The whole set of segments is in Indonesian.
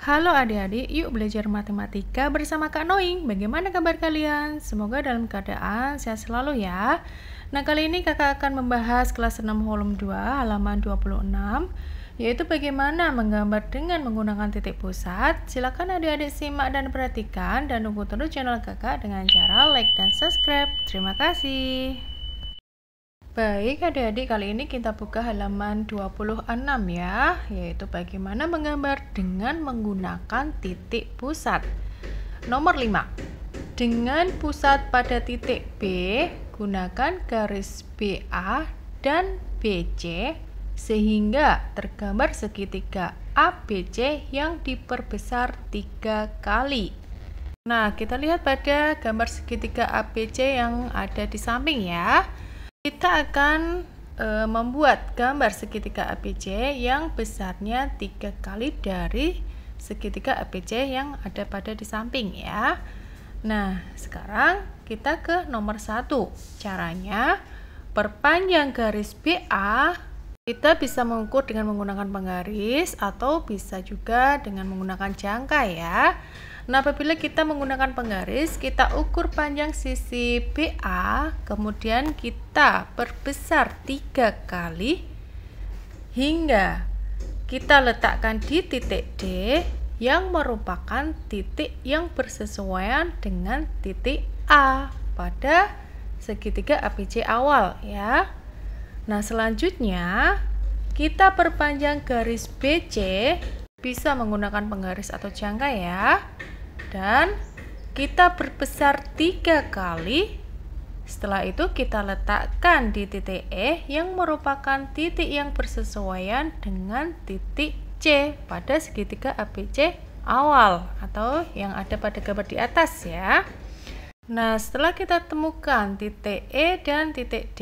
Halo adik-adik, yuk belajar matematika bersama Kak Noing. Bagaimana kabar kalian? Semoga dalam keadaan sehat selalu ya. Nah, kali ini kakak akan membahas kelas 6 volume 2 halaman 26, yaitu bagaimana menggambar dengan menggunakan titik pusat. Silakan adik-adik simak dan perhatikan dan dukung terus channel kakak dengan cara like dan subscribe. Terima kasih. Baik adik-adik, kali ini kita buka halaman 26 ya, yaitu bagaimana menggambar dengan menggunakan titik pusat. Nomor 5. Dengan pusat pada titik B, gunakan garis BA dan BC sehingga tergambar segitiga ABC yang diperbesar 3 kali. Nah, kita lihat pada gambar segitiga ABC yang ada di samping ya. Kita akan membuat gambar segitiga ABC yang besarnya 3 kali dari segitiga ABC yang ada pada di samping ya. Nah, sekarang kita ke nomor 1. Caranya, perpanjang garis BA. Kita bisa mengukur dengan menggunakan penggaris atau bisa juga dengan menggunakan jangka ya. Nah, apabila kita menggunakan penggaris, kita ukur panjang sisi BA, kemudian kita perbesar 3 kali hingga kita letakkan di titik D yang merupakan titik yang bersesuaian dengan titik A pada segitiga ABC awal ya. Nah, selanjutnya kita perpanjang garis BC, bisa menggunakan penggaris atau jangka ya. Dan kita perbesar 3 kali. Setelah itu kita letakkan di titik E yang merupakan titik yang bersesuaian dengan titik C pada segitiga ABC awal atau yang ada pada gambar di atas ya. Nah, setelah kita temukan titik E dan titik D,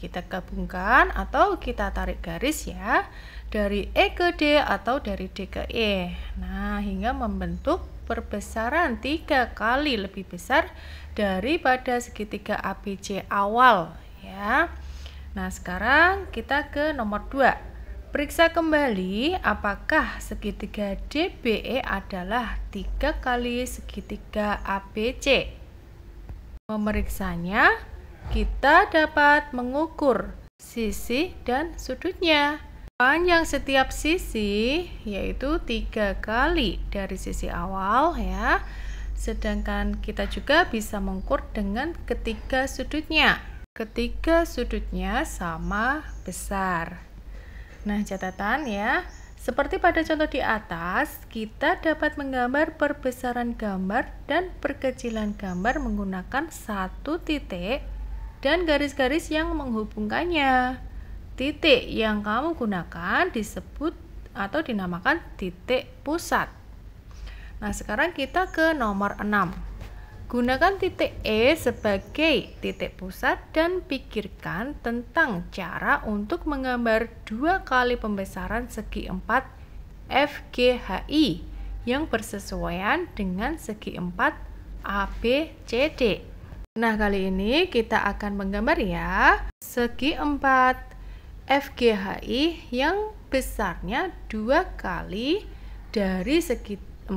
kita gabungkan atau kita tarik garis ya, dari E ke D atau dari D ke E. Nah, hingga membentuk perbesaran 3 kali lebih besar daripada segitiga ABC awal ya. Nah, sekarang kita ke nomor 2. Periksa kembali apakah segitiga DBE adalah 3 kali segitiga ABC. Memeriksanya, kita dapat mengukur sisi dan sudutnya. Panjang setiap sisi yaitu 3 kali dari sisi awal ya. Sedangkan kita juga bisa mengukur dengan ketiga sudutnya. Ketiga sudutnya sama besar. Nah, catatan ya. Seperti pada contoh di atas, kita dapat menggambar perbesaran gambar dan perkecilan gambar menggunakan satu titik dan garis-garis yang menghubungkannya. Titik yang kamu gunakan disebut atau dinamakan titik pusat. Nah, sekarang kita ke nomor 6. Gunakan titik E sebagai titik pusat dan pikirkan tentang cara untuk menggambar 2 kali pembesaran segi 4 FGHI yang bersesuaian dengan segi 4 ABCD. Nah, kali ini kita akan menggambar ya segi 4 FGHI yang besarnya 2 kali dari segi 4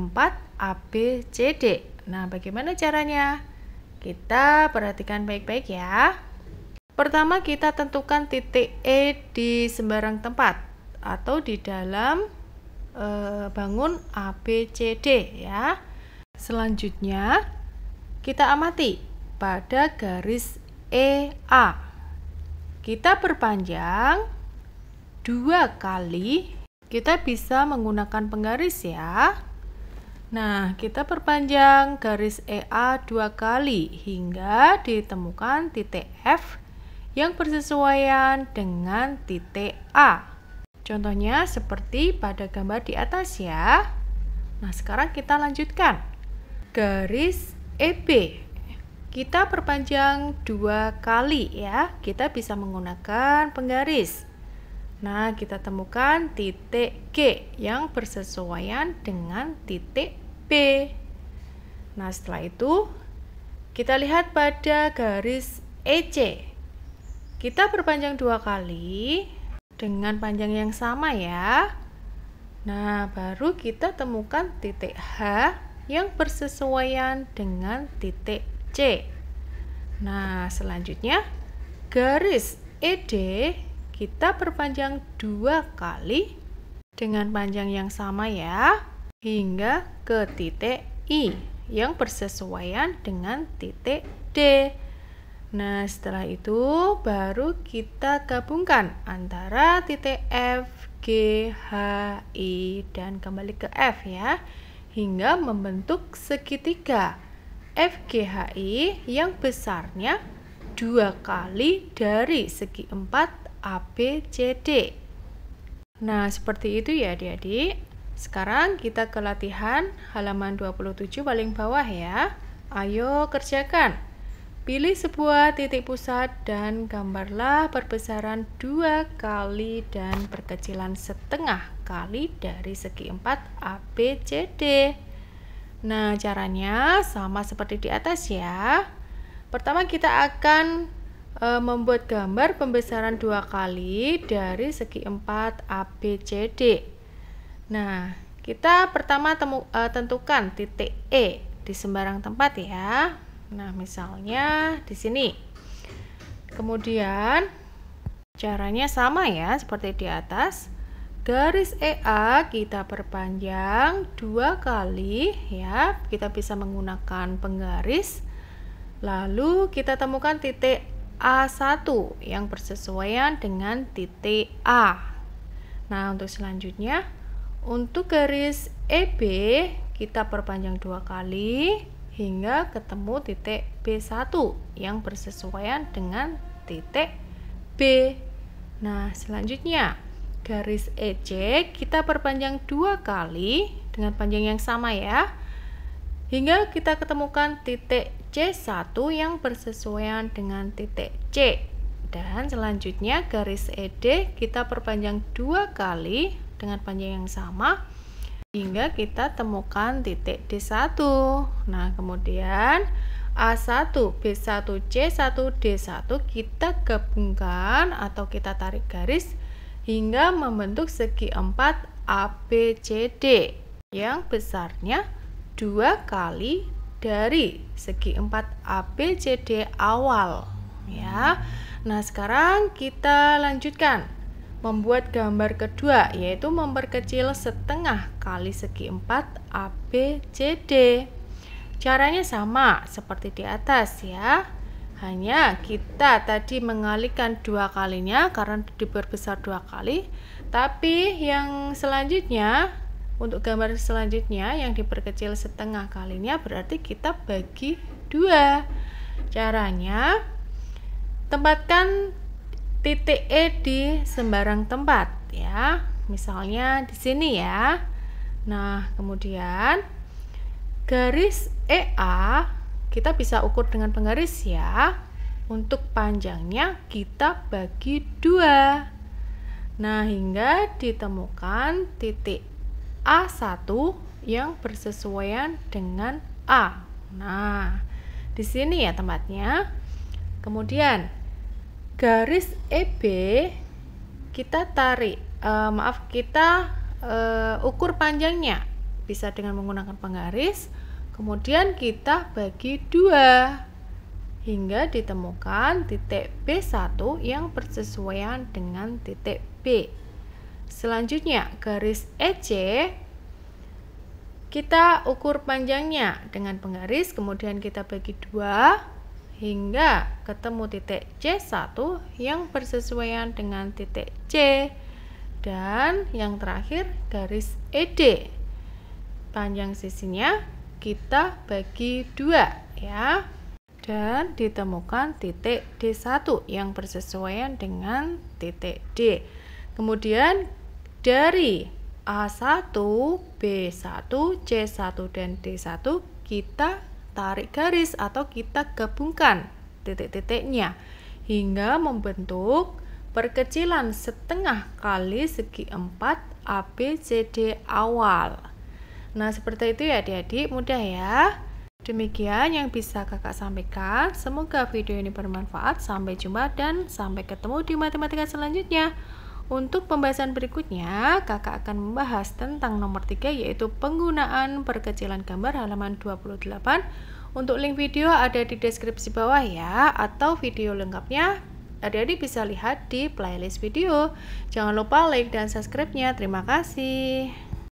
ABCD. Nah, bagaimana caranya? Kita perhatikan baik-baik ya. Pertama, kita tentukan titik E di sembarang tempat atau di dalam bangun ABCD ya. Selanjutnya, kita amati pada garis EA. Kita perpanjang 2 kali. Kita bisa menggunakan penggaris ya. Nah, kita perpanjang garis EA 2 kali hingga ditemukan titik F yang bersesuaian dengan titik A. Contohnya seperti pada gambar di atas ya. Nah, sekarang kita lanjutkan. Garis EB. Kita perpanjang 2 kali ya. Kita bisa menggunakan penggaris. Nah, kita temukan titik G yang bersesuaian dengan titik B. Nah, setelah itu kita lihat pada garis EC. Kita perpanjang 2 kali dengan panjang yang sama ya. Nah, baru kita temukan titik H yang bersesuaian dengan titik C. Nah, selanjutnya garis ED kita perpanjang 2 kali dengan panjang yang sama ya, hingga ke titik I yang bersesuaian dengan titik D. Nah, setelah itu baru kita gabungkan antara titik F, G, H, I, dan kembali ke F ya, hingga membentuk segitiga FGHI yang besarnya 2 kali dari segi 4 ABCD. Nah, seperti itu ya adik-adik. Sekarang kita ke latihan halaman 27 paling bawah ya. Ayo kerjakan. Pilih sebuah titik pusat dan gambarlah perbesaran 2 kali dan perkecilan setengah kali dari segi 4 ABCD. Nah, caranya sama seperti di atas ya. Pertama kita akan membuat gambar pembesaran 2 kali dari segi 4 ABCD. Nah, kita pertama tentukan titik E di sembarang tempat ya. Nah, misalnya di sini. Kemudian caranya sama ya seperti di atas. Garis EA kita perpanjang 2 kali ya. Kita bisa menggunakan penggaris. Lalu kita temukan titik A1 yang bersesuaian dengan titik A. Nah, untuk selanjutnya untuk garis EB kita perpanjang 2 kali hingga ketemu titik B1 yang bersesuaian dengan titik B. Nah, selanjutnya garis EC kita perpanjang 2 kali dengan panjang yang sama ya, hingga kita ketemukan titik C1 yang bersesuaian dengan titik C. Dan selanjutnya garis ED kita perpanjang 2 kali dengan panjang yang sama hingga kita temukan titik D1. Nah, kemudian A1, B1, C1, D1 kita gabungkan atau kita tarik garis hingga membentuk segi 4 ABCD yang besarnya 2 kali dari segi 4 ABCD awal ya. Nah, sekarang kita lanjutkan membuat gambar kedua, yaitu memperkecil setengah kali segi 4 ABCD. Caranya sama seperti di atas ya. Hanya kita tadi mengalihkan 2 kalinya karena diperbesar 2 kali. Tapi yang selanjutnya, untuk gambar selanjutnya yang diperkecil setengah kalinya berarti kita bagi 2. Caranya tempatkan titik E di sembarang tempat ya. Misalnya di sini ya. Nah, kemudian garis EA kita bisa ukur dengan penggaris ya. Untuk panjangnya kita bagi 2. Nah, hingga ditemukan titik A1 yang bersesuaian dengan A. Nah, di sini ya tempatnya. Kemudian garis EB kita tarik, kita ukur panjangnya bisa dengan menggunakan penggaris, kemudian kita bagi 2 hingga ditemukan titik B1 yang bersesuaian dengan titik B. Selanjutnya garis EC kita ukur panjangnya dengan penggaris, kemudian kita bagi 2 hingga ketemu titik C1 yang bersesuaian dengan titik C. Dan yang terakhir garis ED, panjang sisinya kita bagi 2 ya, dan ditemukan titik D1 yang bersesuaian dengan titik D. Kemudian dari A1, B1, C1 dan D1 kita tarik garis atau kita gabungkan titik-titiknya hingga membentuk perkecilan setengah kali segi 4 ABCD awal. Nah, seperti itu ya adik-adik, mudah ya. Demikian yang bisa kakak sampaikan. Semoga video ini bermanfaat. Sampai jumpa dan sampai ketemu di matematika selanjutnya. Untuk pembahasan berikutnya, kakak akan membahas tentang nomor 3 yaitu penggunaan perkecilan gambar halaman 28. Untuk link video ada di deskripsi bawah ya, atau video lengkapnya adik-adik bisa lihat di playlist video. Jangan lupa like dan subscribe-nya. Terima kasih.